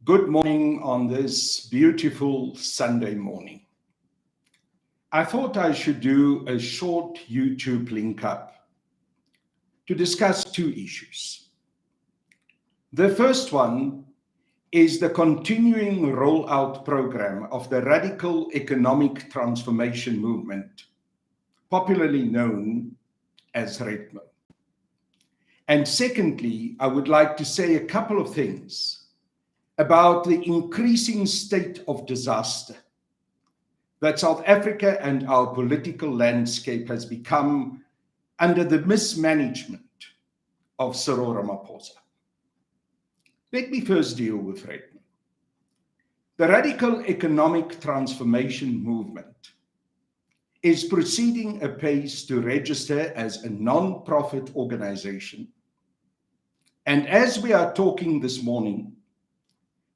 Good morning on this beautiful Sunday morning. I thought I should do a short YouTube link up to discuss two issues. The first one is the continuing rollout program of the radical economic transformation movement, popularly known as RETMO. And secondly, I would like to say a couple of things about the increasing state of disaster that South Africa and our political landscape has become under the mismanagement of Cyril Ramaphosa. Let me first deal with RETMO. The radical economic transformation movement is proceeding apace to register as a non-profit organization. And as we are talking this morning,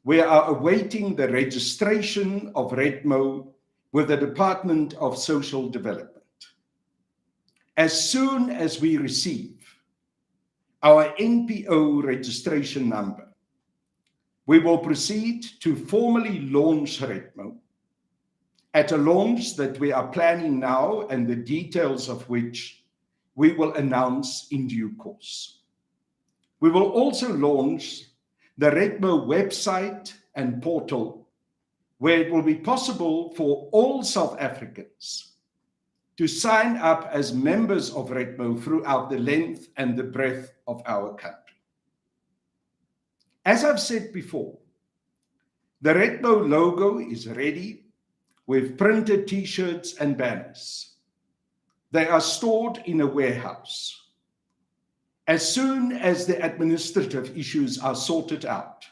we are awaiting the registration of RETMO with the Department of Social Development. As soon as we receive our NPO registration number, we will proceed to formally launch RETMO at a launch that we are planning now and the details of which we will announce in due course. We will also launch the RETMO website and portal, where it will be possible for all South Africans to sign up as members of RETMO throughout the length and the breadth of our country. As I've said before, the RETMO logo is ready with printed t-shirts and banners. They are stored in a warehouse. As soon as the administrative issues are sorted out,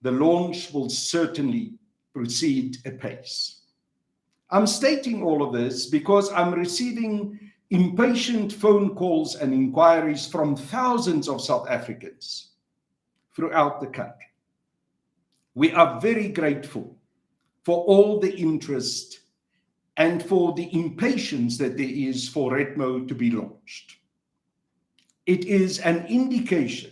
the launch will certainly proceed apace. I'm stating all of this because I'm receiving impatient phone calls and inquiries from thousands of South Africans throughout the country. We are very grateful for all the interest and for the impatience that there is for RETMO to be launched. It is an indication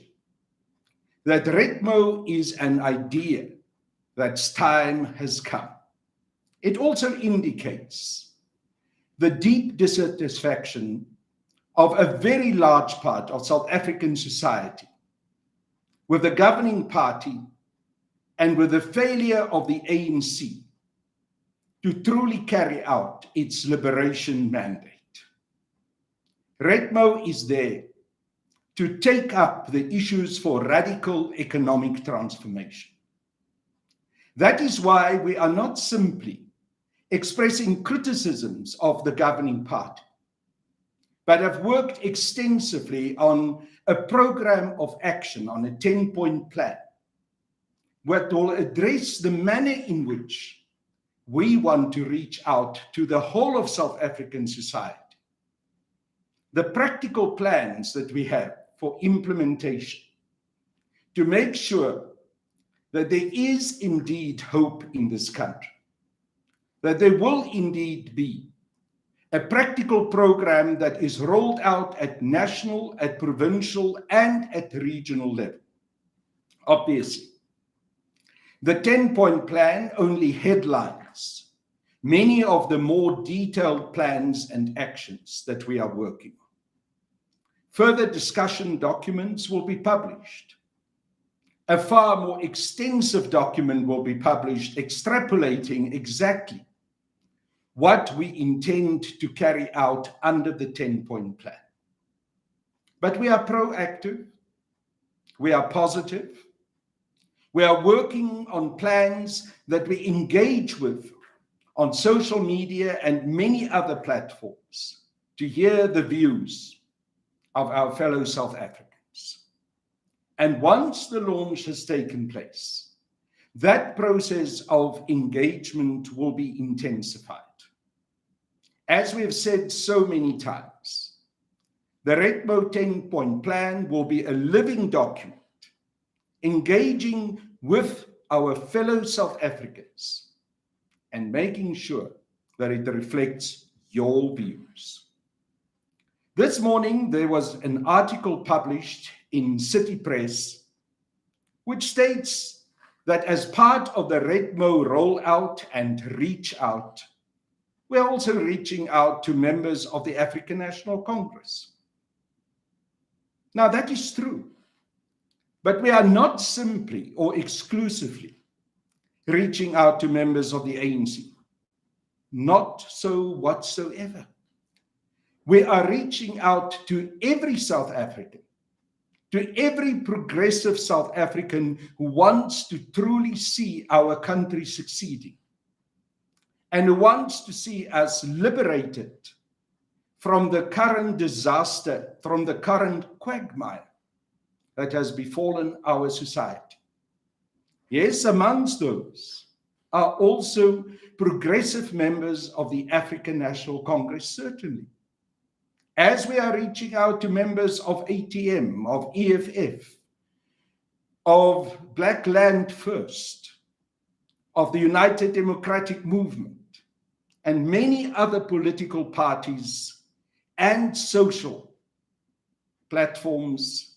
that RETMO is an idea that's time has come. It also indicates the deep dissatisfaction of a very large part of South African society with the governing party and with the failure of the ANC to truly carry out its liberation mandate. RETMO is there to take up the issues for radical economic transformation. That is why we are not simply expressing criticisms of the governing party, but have worked extensively on a program of action, on a 10-point plan, that will address the manner in which we want to reach out to the whole of South African society. The practical plans that we have for implementation to make sure that there is indeed hope in this country, that there will indeed be a practical program that is rolled out at national, at provincial, and at regional level. Obviously, the 10-point plan only headlines many of the more detailed plans and actions that we are working on. Further discussion documents will be published. A far more extensive document will be published extrapolating exactly what we intend to carry out under the 10-point plan. But we are proactive, we are positive, we are working on plans that we engage with on social media and many other platforms to hear the views of our fellow South Africans. And once the launch has taken place, that process of engagement will be intensified. As we have said so many times, the RETMO 10-point plan will be a living document, engaging with our fellow South Africans and making sure that it reflects your views. This morning, there was an article published in City Press which states that as part of the RETMO rollout and reach out, we are also reaching out to members of the African National Congress. Now, that is true, but we are not simply or exclusively reaching out to members of the ANC. Not so whatsoever. We are reaching out to every South African, to every progressive South African who wants to truly see our country succeeding and who wants to see us liberated from the current disaster, from the current quagmire that has befallen our society. Yes, amongst those are also progressive members of the African National Congress, certainly. As we are reaching out to members of ATM, of EFF, of Black Land First, of the United Democratic Movement, and many other political parties and social platforms,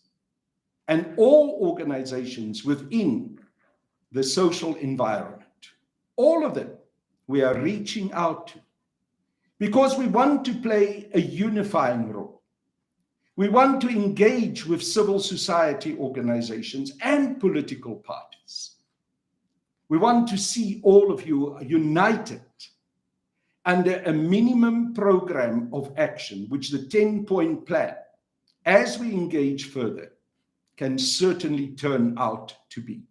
and all organizations within the social environment. All of them we are reaching out to because we want to play a unifying role. We want to engage with civil society organizations and political parties. We want to see all of you united under a minimum program of action, which the 10-point plan, as we engage further, can certainly turn out to be.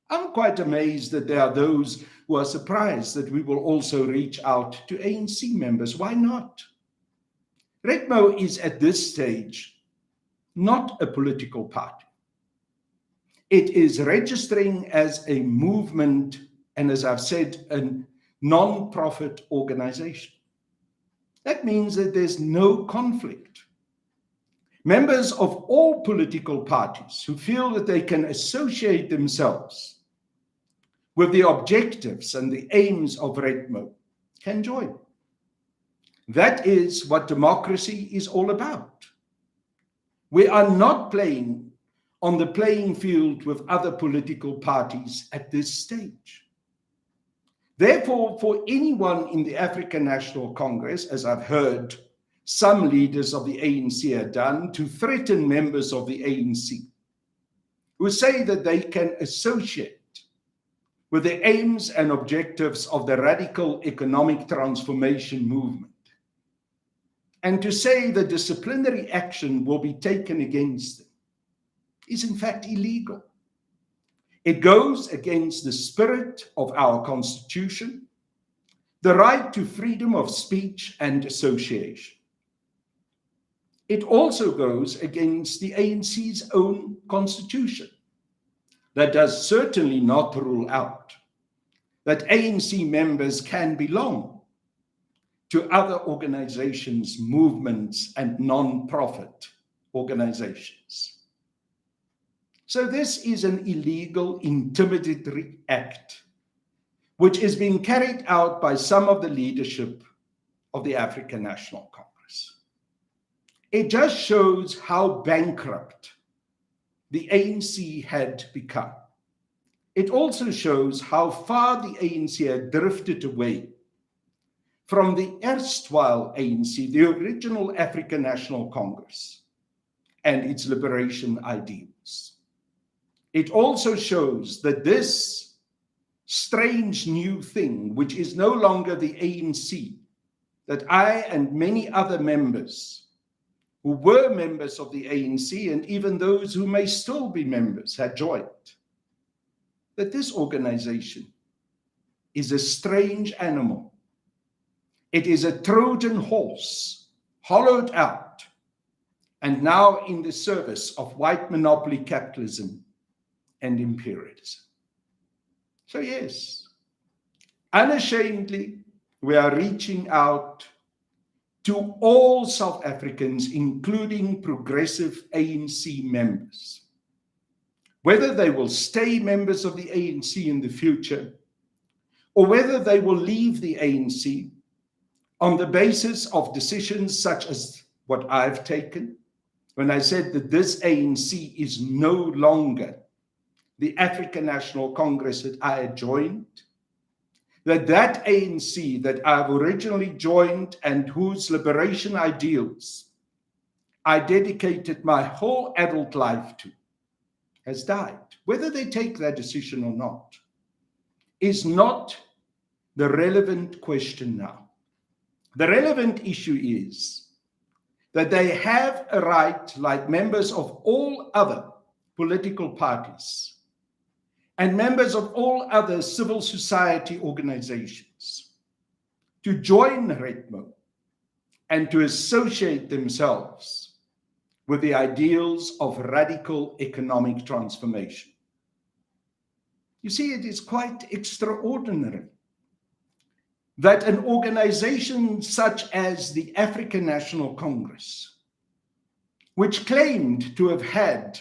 I'm quite amazed that there are those who are surprised that we will also reach out to ANC members. Why not? RETMO is at this stage not a political party. It is registering as a movement and, as I've said, a non-profit organization. That means that there's no conflict. Members of all political parties who feel that they can associate themselves with the objectives and the aims of RETMO can join. That is what democracy is all about. We are not playing on the playing field with other political parties at this stage. Therefore, for anyone in the African National Congress, as I've heard some leaders of the ANC have done, to threaten members of the ANC, who say that they can associate with the aims and objectives of the radical economic transformation movement, and to say that disciplinary action will be taken against them, is in fact illegal. It goes against the spirit of our Constitution, the right to freedom of speech and association. It also goes against the ANC's own constitution, that does certainly not rule out that ANC members can belong to other organizations, movements, and non-profit organizations. So this is an illegal, intimidatory act, which is being carried out by some of the leadership of the African National Congress. It just shows how bankrupt the ANC had become. It also shows how far the ANC had drifted away from the erstwhile ANC, the original African National Congress, and its liberation ideals. It also shows that this strange new thing, which is no longer the ANC, that I and many other members who were members of the ANC, and even those who may still be members, had joined, that this organization is a strange animal. It is a Trojan horse, hollowed out, and now in the service of white monopoly capitalism and imperialism. So yes, unashamedly, we are reaching out to all South Africans, including progressive ANC members, whether they will stay members of the ANC in the future, or whether they will leave the ANC on the basis of decisions such as what I've taken, when I said that this ANC is no longer the African National Congress that I had joined, that ANC that I've originally joined and whose liberation ideals I dedicated my whole adult life to, has died. Whether they take that decision or not is not the relevant question now. The relevant issue is that they have a right, like members of all other political parties and members of all other civil society organizations, to join RETMO and to associate themselves with the ideals of radical economic transformation. You see, it is quite extraordinary that an organization such as the African National Congress, which claimed to have had,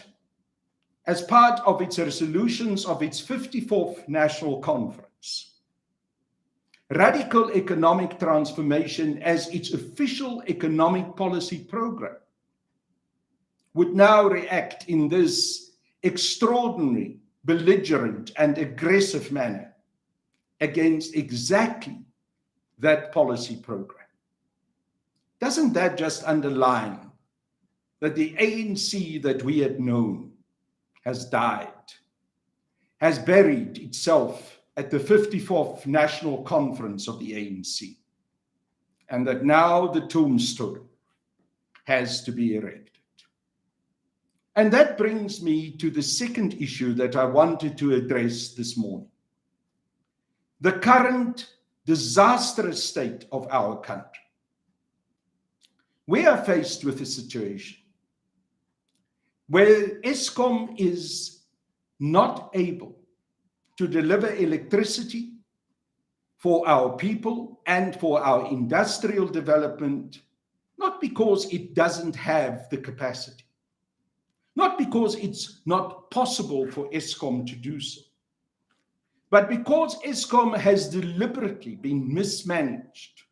as part of its resolutions of its 54th National Conference, radical economic transformation as its official economic policy program, would now react in this extraordinary, belligerent, and aggressive manner against exactly that policy program. Doesn't that just underline that the ANC that we had known has died, has buried itself at the 54th National Conference of the ANC, and that now the tombstone has to be erected? And that brings me to the second issue that I wanted to address this morning: the current disastrous state of our country. We are faced with a situation where Eskom is not able to deliver electricity for our people and for our industrial development, not because it doesn't have the capacity, not because it's not possible for Eskom to do so, but because Eskom has deliberately been mismanaged,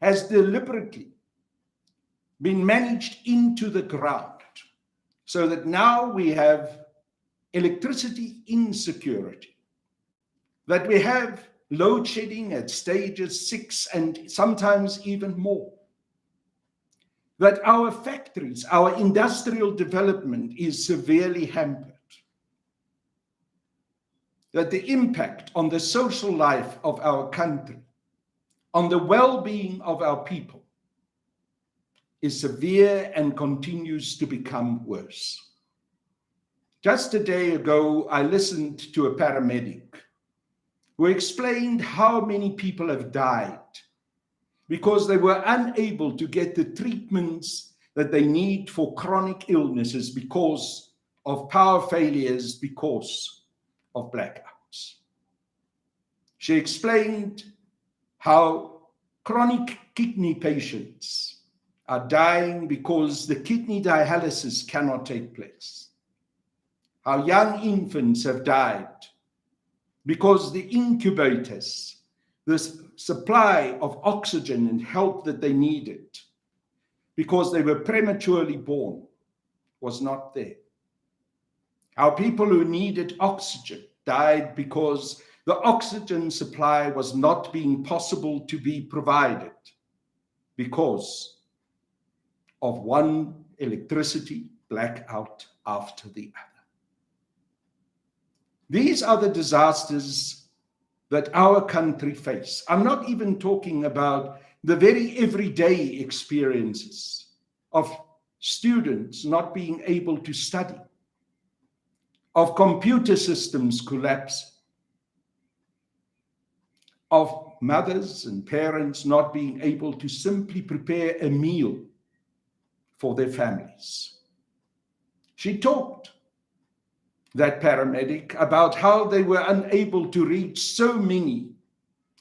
has deliberately been managed into the ground, so that now we have electricity insecurity, that we have load shedding at stages 6 and sometimes even more, that our factories, our industrial development is severely hampered, that the impact on the social life of our country, on the well-being of our people, is severe and continues to become worse. Just a day ago, I listened to a paramedic who explained how many people have died because they were unable to get the treatments that they need for chronic illnesses because of power failures, because of blackouts. She explained how chronic kidney patients are dying because the kidney dialysis cannot take place. How young infants have died because the incubators, the supply of oxygen and help that they needed, because they were prematurely born, was not there. How people who needed oxygen died because the oxygen supply was not being possible to be provided because of one electricity blackout after the other. These are the disasters that our country faces. I'm not even talking about the very everyday experiences of students not being able to study, of computer systems collapsing, of mothers and parents not being able to simply prepare a meal for their families. She talked, that paramedic, about how they were unable to reach so many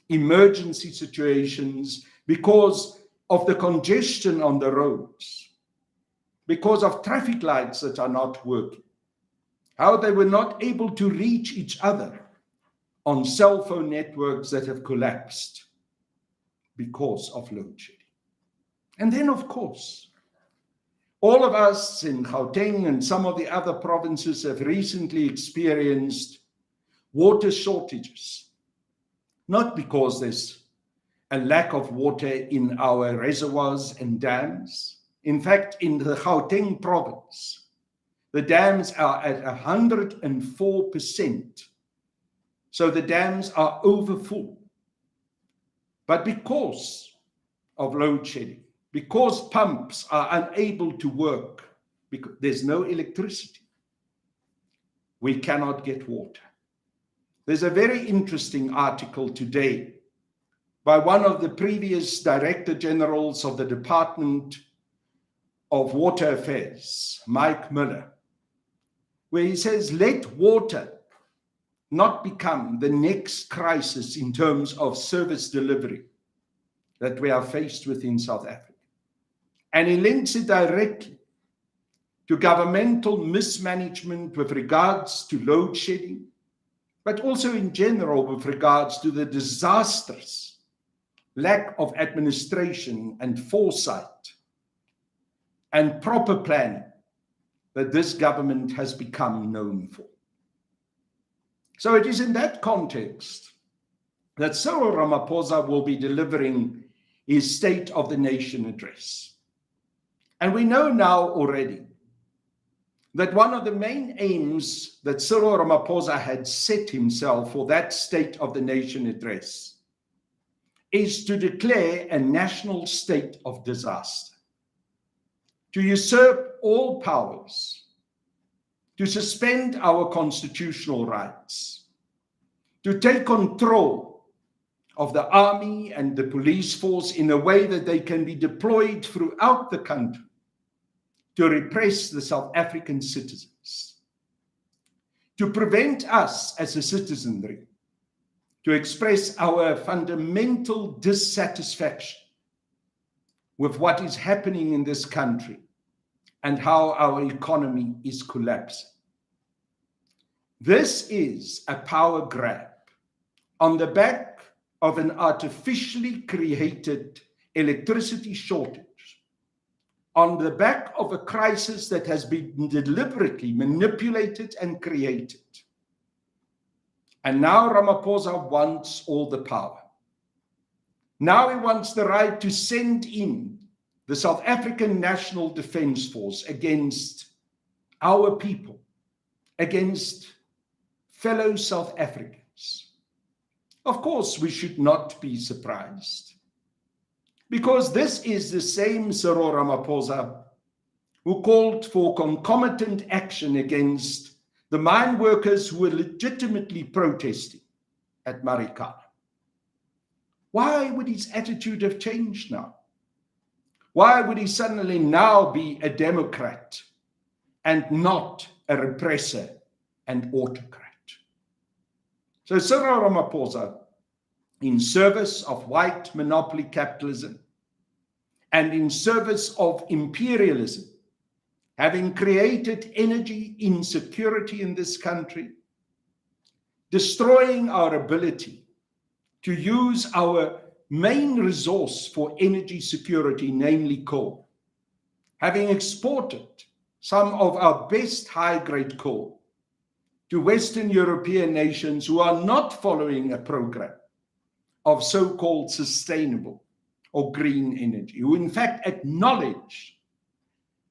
emergency situations because of the congestion on the roads, because of traffic lights that are not working, how they were not able to reach each other on cell phone networks that have collapsed because of load shedding. And then, of course, All of us in Gauteng and some of the other provinces have recently experienced water shortages, not because there's a lack of water in our reservoirs and dams. In fact, in the Gauteng province, the dams are at 104%. So the dams are overfull. But because of load shedding, because pumps are unable to work, because there's no electricity, we cannot get water. There's a very interesting article today by one of the previous Director Generals of the Department of Water Affairs, Mike Miller, where he says, let water not become the next crisis in terms of service delivery that we are faced with in South Africa. And he links it directly to governmental mismanagement with regards to load shedding, but also in general with regards to the disastrous lack of administration and foresight and proper planning that this government has become known for. So it is in that context that Cyril Ramaphosa will be delivering his State of the Nation address. And we know now already that one of the main aims that Cyril Ramaphosa had set himself for that State of the Nation address is to declare a national state of disaster, to usurp all powers, to suspend our constitutional rights, to take control of the army and the police force in a way that they can be deployed throughout the country to repress the South African citizens, to prevent us as a citizenry to express our fundamental dissatisfaction with what is happening in this country and how our economy is collapsing. This is a power grab on the back of an artificially created electricity shortage, on the back of a crisis that has been deliberately manipulated and created. And now Ramaphosa wants all the power. Now he wants the right to send in the South African National Defence Force against our people, against fellow South Africans. Of course, we should not be surprised, because this is the same Cyril Ramaphosa who called for concomitant action against the mine workers who were legitimately protesting at Marikana. Why would his attitude have changed now? Why would he suddenly now be a Democrat and not a repressor and autocrat? So Cyril Ramaphosa, in service of white monopoly capitalism and in service of imperialism, having created energy insecurity in this country, destroying our ability to use our main resource for energy security, namely coal, having exported some of our best high-grade coal to Western European nations who are not following a program of so-called sustainable or green energy, who in fact acknowledge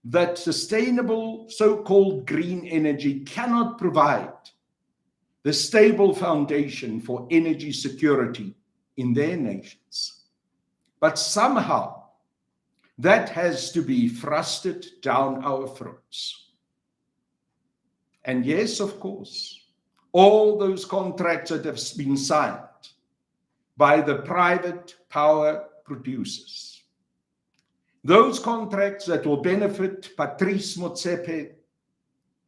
that sustainable so-called green energy cannot provide the stable foundation for energy security in their nations. But somehow that has to be thrusted down our throats. And yes, of course, all those contracts that have been signed by the private power producers, those contracts that will benefit Patrice Motsepe,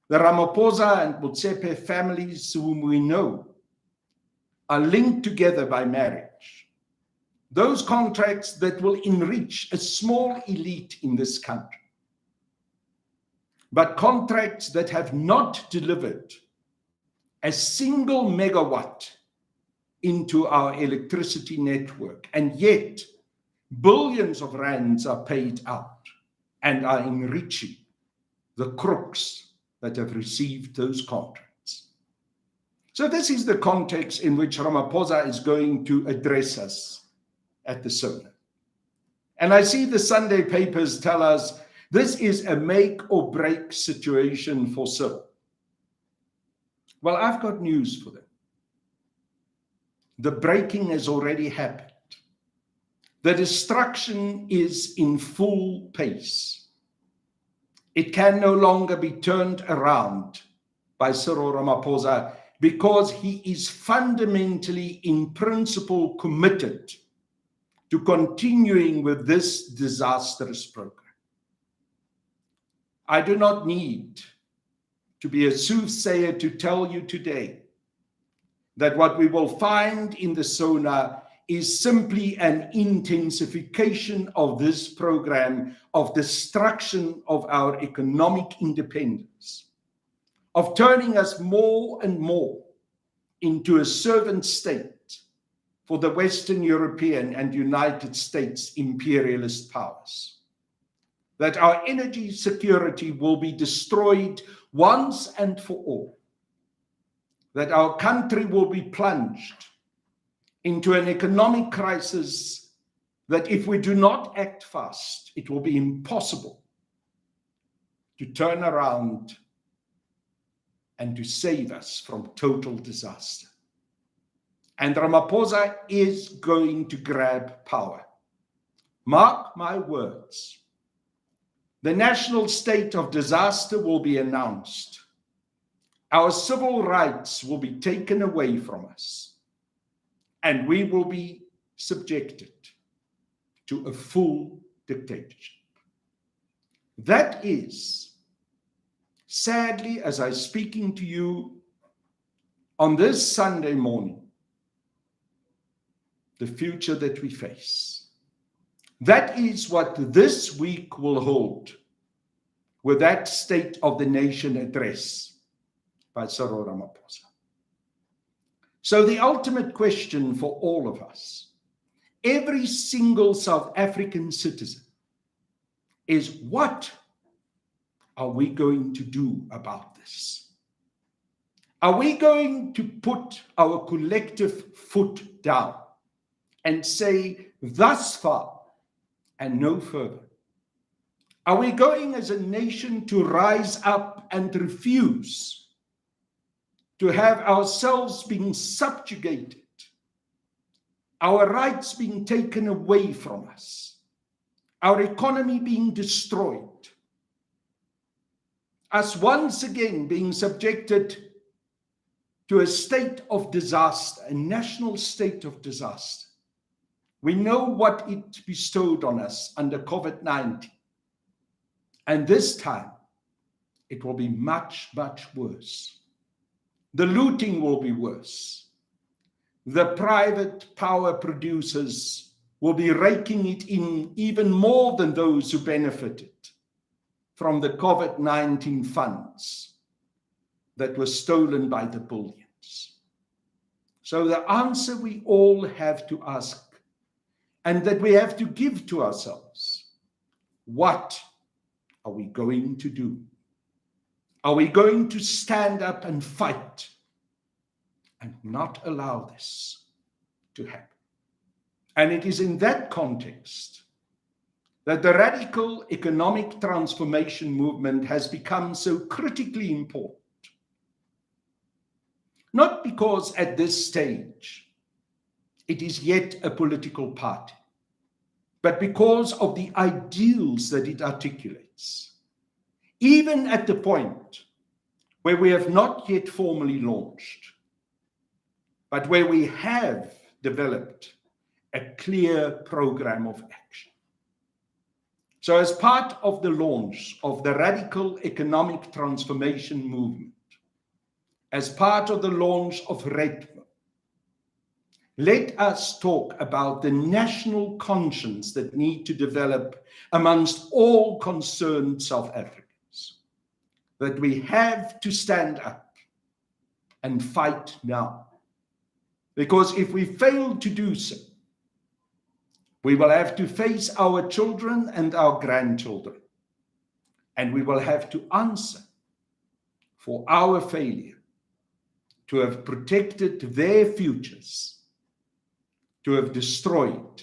the Ramaphosa and Motsepe families whom we know are linked together by marriage, those contracts that will enrich a small elite in this country, but contracts that have not delivered a single megawatt into our electricity network, and yet billions of rands are paid out and are enriching the crooks that have received those contracts. So this is the context in which Ramaphosa is going to address us at the SONA. And I see the Sunday papers tell us this is a make or break situation for Cyril. Well, I've got news for them. The breaking has already happened. The destruction is in full pace. It can no longer be turned around by Cyril Ramaphosa because he is fundamentally, in principle, committed to continuing with this disastrous program. I do not need to be a soothsayer to tell you today that what we will find in the SONA is simply an intensification of this program of destruction of our economic independence, of turning us more and more into a servant state for the Western European and United States imperialist powers. That our energy security will be destroyed once and for all. That our country will be plunged into an economic crisis that if we do not act fast, it will be impossible to turn around and to save us from total disaster. And Ramaphosa is going to grab power. Mark my words. The national state of disaster will be announced. Our civil rights will be taken away from us, and we will be subjected to a full dictatorship. That is, sadly, as I'm speaking to you on this Sunday morning, the future that we face. That is what this week will hold with that State of the Nation address by Cyril Ramaphosa. So the ultimate question for all of us, every single South African citizen, is what are we going to do about this? Are we going to put our collective foot down and say, thus far and no further? Are we going as a nation to rise up and refuse to have ourselves being subjugated, our rights being taken away from us, our economy being destroyed, us once again being subjected to a state of disaster, a national state of disaster? We know what it bestowed on us under COVID-19. And this time, it will be much, much worse. The looting will be worse. The private power producers will be raking it in even more than those who benefited from the COVID-19 funds that were stolen by the billions. So the answer we all have to ask, and that we have to give to ourselves, what are we going to do? Are we going to stand up and fight and not allow this to happen? And it is in that context that the radical economic transformation movement has become so critically important. Not because at this stage it is yet a political party, but because of the ideals that it articulates. Even at the point where we have not yet formally launched, but where we have developed a clear program of action. So as part of the launch of the radical economic transformation movement, as part of the launch of RETMO, let us talk about the national conscience that need to develop amongst all concerned South Africans, that we have to stand up and fight now. Because if we fail to do so, we will have to face our children and our grandchildren And we will have to answer for our failure to have protected their futures, to have destroyed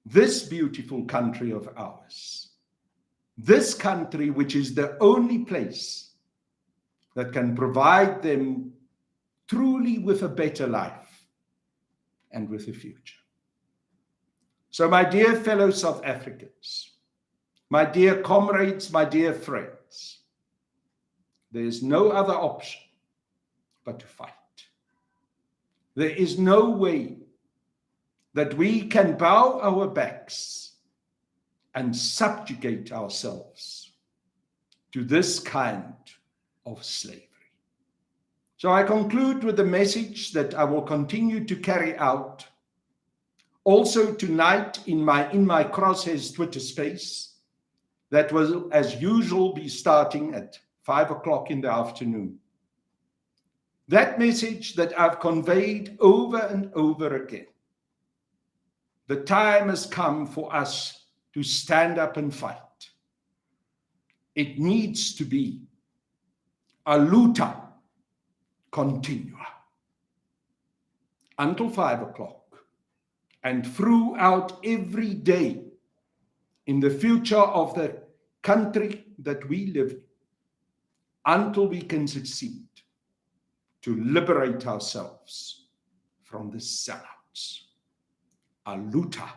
this beautiful country of ours, this country which is the only place that can provide them truly with a better life and with a future. So, my dear fellow South Africans, my dear comrades, my dear friends, there is no other option but to fight. There is no way that we can bow our backs and subjugate ourselves to this kind of slavery. So I conclude with the message that I will continue to carry out also tonight in my Crosshairs Twitter space that will, as usual, be starting at 5 o'clock in the afternoon. That message that I've conveyed over and over again. The time has come for us to stand up and fight. It needs to be a luta continua until 5 o'clock and throughout every day in the future of the country that we live in, until we can succeed to liberate ourselves from the sellouts. A luta